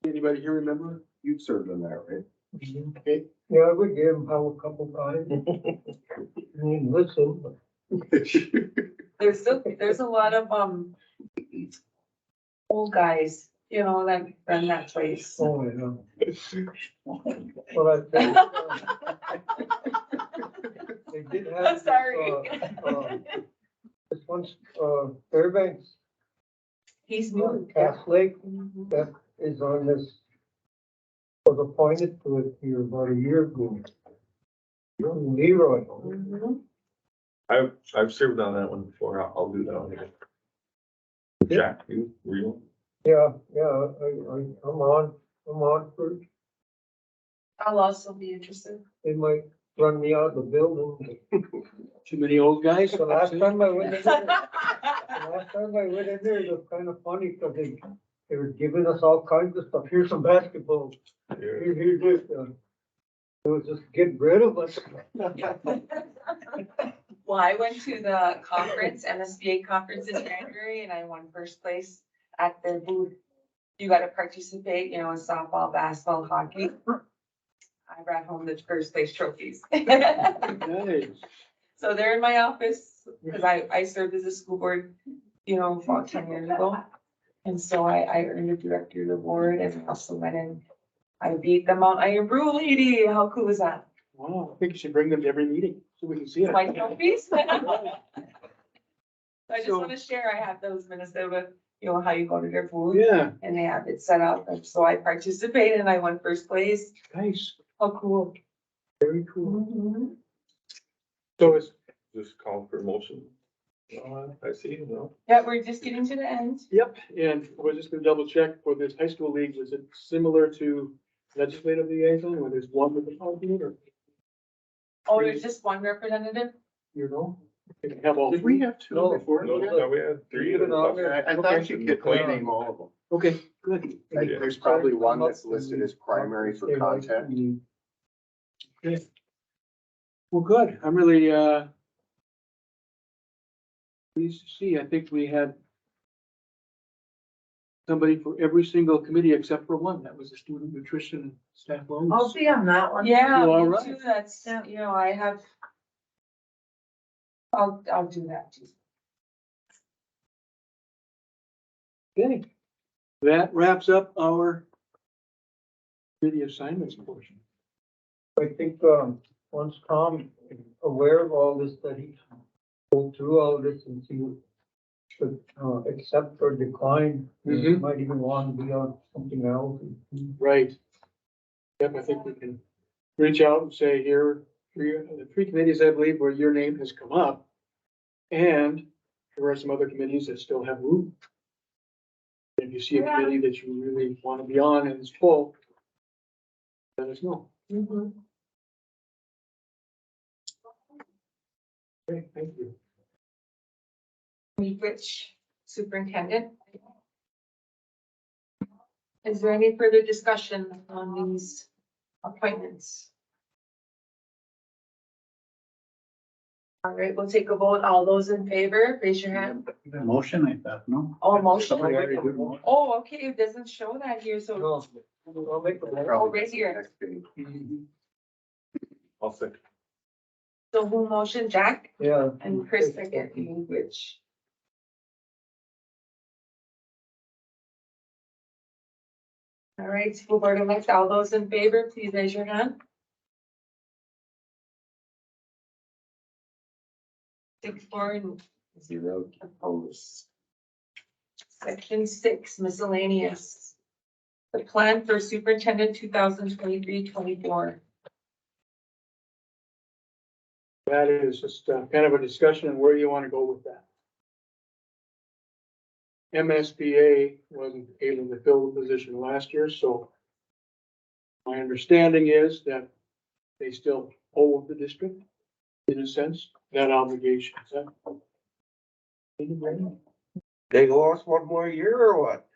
Anybody here remember? You've served on that, right? Okay, Yeah, I would give him hell a couple times. I mean, listen, but There's a lot of, old guys, you know, that run that place. oh, yeah. Well, they did have. I'm this, sorry. This one's, Fairbanks, He's moved. yeah. Cass Lake, Mhm. that is on this, was appointed to it here about a year ago. Leroy. Mhm. I've served on that one before. I'll do that one again. Jack, you, were you? Yeah, I'm on for, I'll also be interested. they might run me out of the building. too many old guys. The last time I went in there, it was kind of funny because they were giving us all kinds of stuff. Here's some basketball. Here's this. It was just get rid of us. Well, I went to the conference, MSBA conference in January, and I won first place at their booth. You gotta participate, you know, in softball, basketball, hockey. I brought home the first place trophies. Nice. So they're in my office, because I served as a school board, you know, about 10 years ago. And so I earned a director's award and also went and I beat the Mount Iron Brew lady. How cool is that? Wow, I think you should bring them to every meeting so we can see it. My trophies. So I just So- want to share, I have those Minnesota, you know, how you go to their booth Yeah, and they have it set up. And so I participated and I won first place. nice, How cool. very cool. Mhm. So it's, Just call for motion. I see, no. Yeah, we're just getting to the end. yep, and we're just gonna double check for this high school league, was it similar to legislative liaison, where there's one with the county or, Oh, there's just one representative? you know? They can have all. Did we have two No. before? No, no, we had three. Even on there. I thought you could name all of them. Okay, good. Like, there's probably one that's listed as primary for contact. Okay. Well, good. I'm really, pleased to see. I think we had somebody for every single committee except for one. That was the student nutrition and staff I'll loans. be on that one. Yeah, You all me right? too. That's, you know, I have. I'll do that too. Okay. That wraps up our committee assignments portion. I think, once Tom is aware of all this, that he go through all this and see what should, accept or decline. He Mhm. might even want to be on something else. Right. Yep, I think we can reach out and say here, the three committees, I believe, where your name has come up. And there are some other committees that still have room. If you see a committee that you really want to be on and it's full, let us know. Mhm. Okay, thank you. Rich Superintendent. Is there any further discussion on these appointments? All right, we'll take a vote. All those in favor, raise your hand. Motion, I thought, no? Oh, motion. Somebody already did motion. Oh, okay, it doesn't show that here, so, No, I'll make the motion. oh, right here. Next page. I'll second. So who motion, Jack Yeah. and Chris second, you Rich. All right, school board elect, all those in favor, please raise your hand. 6-4 and 0 opposed. Section 6 miscellaneous. The plan for superintendent 2023-24. That is just kind of a discussion on where you want to go with that. MSBA wasn't able to fill the position last year, so my understanding is that they still owe the district, in a sense, that obligation. Is that? They go us one more year or what?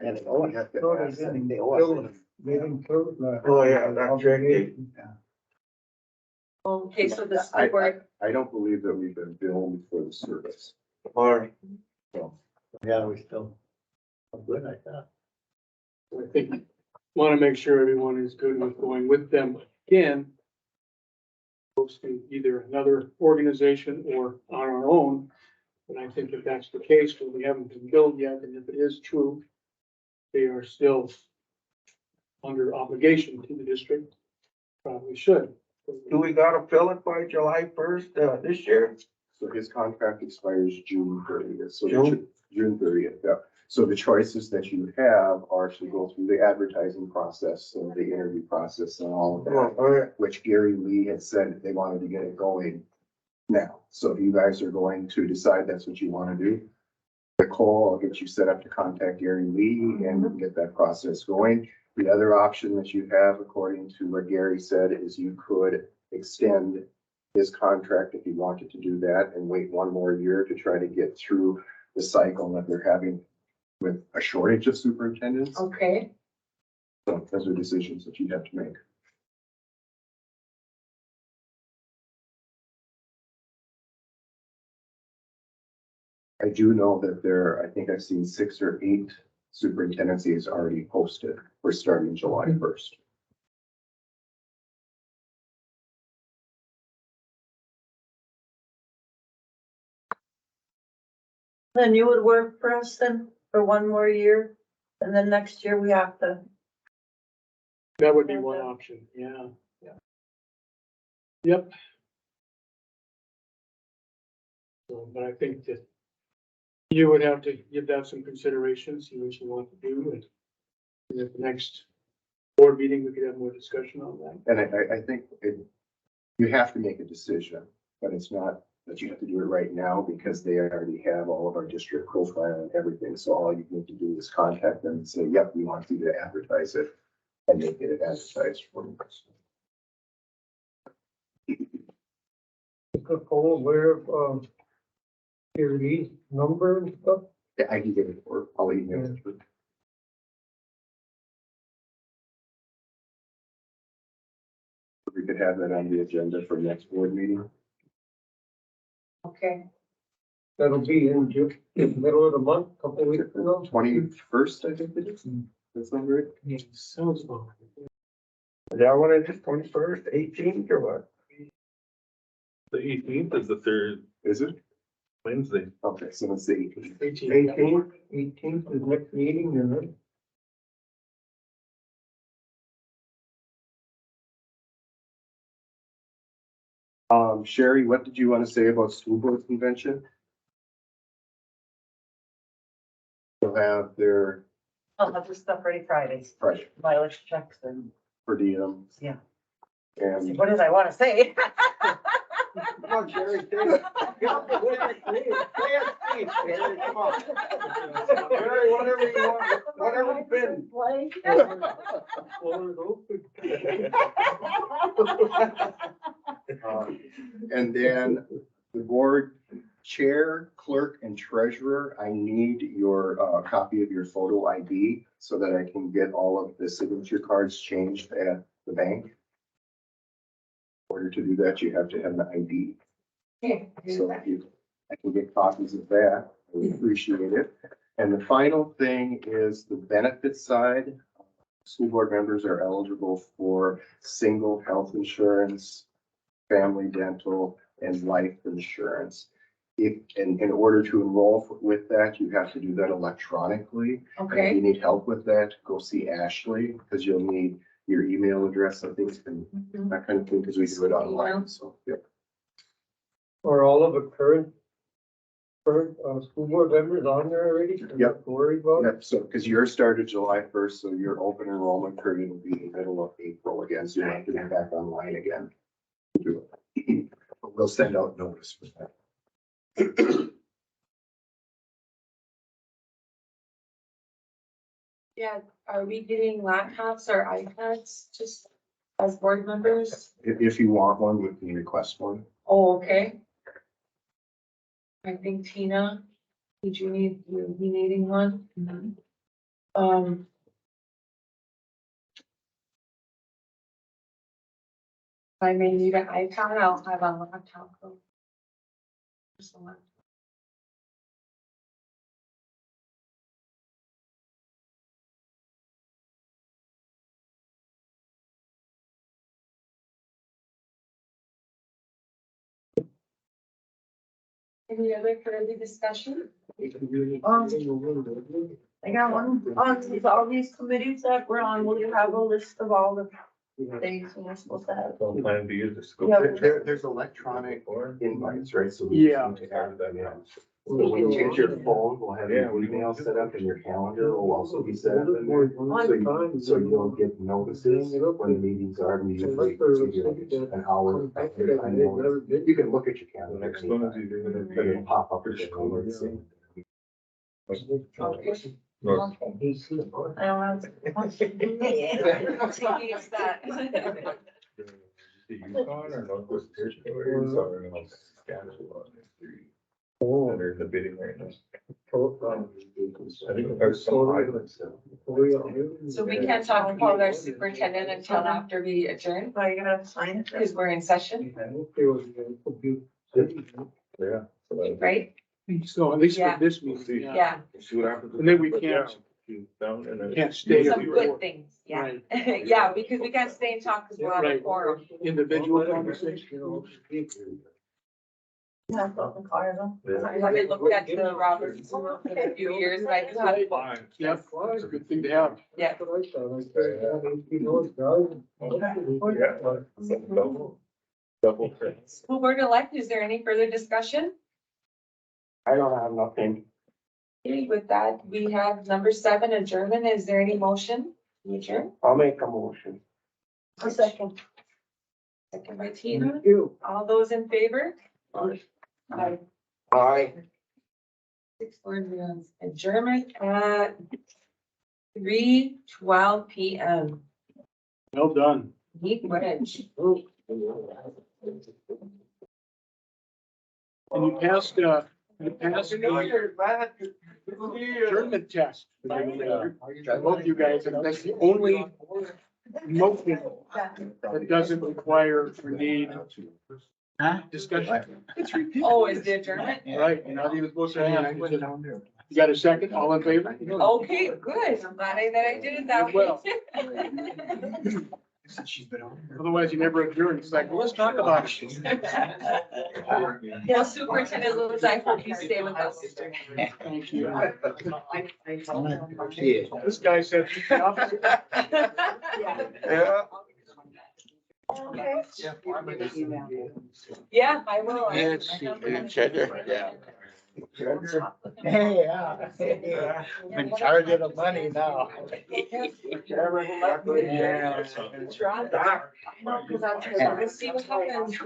Yeah, they owe it. No, they I think didn't. they owe it. They didn't fill it last. Oh, yeah, that's right. Okay, so the school board, I don't believe that we've been billed for the service. Or, So Yeah, we still. Good, I thought. I think, want to make sure everyone is good with going with them again. Goes to either another organization or on our own. And I think if that's the case, when we haven't been billed yet, and if it is true, they are still under obligation to the district. Probably should. do we gotta fill it by July 1st, this year? So his contract expires June 30th, so June? June 30th, yeah. So the choices that you have are to go through the advertising process and the interview process and all of Well, that, all right, which Gary Lee had said they wanted to get it going now. So if you guys are going to decide that's what you want to do, Nicole, I'll get you set up to contact Gary Lee and get that process going. The other option that you have, according to what Gary said, is you could extend his contract if you wanted to do that and wait one more year to try to get through the cycle that they're having with a shortage of superintendents. okay, So those are decisions that you have to make. I do know that I think I've seen 6 or 8 superintendencies already posted for starting July 1st. Then you would work for us then? for one more year, and then next year we have to. That would be one option, yeah. Yep. So, but I think that you would have to give that some consideration, see what you want to do, and at the next board meeting, we could have more discussion on that. And I think you have to make a decision, but it's not that you have to do it right now because they already have all of our district profile and everything. So all you need to do is contact them and say, yep, we want you to advertise it and make it advertised for us. Nicole, aware of, your lease number and stuff? Yeah, I can get it, or I'll email it. through. We could have that on the agenda for next board meeting. Okay. That'll be in June, in the middle of the month, couple weeks ago. 21st, I think it is. That's not right. Yeah, sounds about right. That one is just 21st, 18th or what? The 18th is the third Is it? Wednesday. Okay, so it's the 18th. 18th is next meeting, and then Sherry, what did you want to say about school board convention? They'll have their I'll have this stuff ready Fridays, Friday mileage checks and, per diem. Yeah. And what did I wanna say? Come on, Sherry, say it. Say it, Sherry, come on. Sherry, whatever you want, whatever you been. floor is open. and then the board chair, clerk, and treasurer, I need your copy of your photo ID so that I can get all of the signature cards changed at the bank. In order to do that, you have to have an ID. So if you, I can get copies of that, I would appreciate it. And the final thing is the benefit side. School board members are eligible for single health insurance, family dental, and life insurance. If, in order to enroll with that, you have to do that electronically. And if Okay. you need help with that, go see Ashley, because you'll need your email address, I think, and that kind of thing, because we do it online, so, yep. Are all of the current school board members on there already? Yep. Worry about it? Yep, so, because yours started July 1st, so your open enrollment period will be the middle of April again, so you have to get back online again. We'll send out notice for that. Yeah, are we getting laptops or iPads just as board members? If you want one, we can request one. Oh, okay. I think Tina, did you need, you needing one? Um. If I may need an iPad, I'll have a laptop. Just a laptop. Any other further discussion? I got one, on all these committees that we're on, will you have a list of all the things we're supposed to have? Don't plan to use this. Yeah. There's electronic invites, right? So we Yeah. need to add that in. So when you change your phone, we'll have your email set up and your calendar will also be set up in there. So you'll get notices when the meetings are, and usually an hour. You can look at your The calendar. next one is either gonna But it'll be pop up. as a color, so. North. I don't have. Use that. The Yukon or Northwest Territories or Saskatchewan. Oh. That are in the bidding right now. I think there's some islands. So we can't talk about our superintendent until after we adjourn, Are you gonna sign it? because we're in session, Yeah. So that- right? So at least Yeah. for this meeting, yeah. Yeah, See what happens. And then we can't- Down and then. Can't stay some here. good things, yeah. Right. Yeah, because we can't stay and talk because we're on a Right. forum. Individual conversation. Yeah, go in the car, though. I haven't looked at the Roberts in a few years, but I do have one. Yep, it's a good thing to have. Yeah. That's what I thought. I said, yeah, 18 hours driving. Double. School board elect, is there any further discussion? I don't have nothing. Okay, with that, we have number 7, adjournment. Is there any motion? to Adjourn. I'll make a motion. A second. Second by Tina. You. All those in favor? Aye. Aye. 6 board meetings. Adjournment at 3:12 p.m. Well done. Neat wedge. And you passed the adjournment test. Both you guys, and that's the only motion that doesn't require or need discussion. Oh, is the adjournment? Right, you're not even supposed to have. You got a second? All in favor? Okay, good. I'm glad that I did it that Well. way. Otherwise, you never adjourn. It's like, well, let's talk about it. Well, Superintendent Lewis, I hope you stay with us. Thank you. This guy said the opposite. Yeah. Okay. Yeah, I will. Yeah. Hey, yeah. In charge of the money now. Try. We'll see what happens.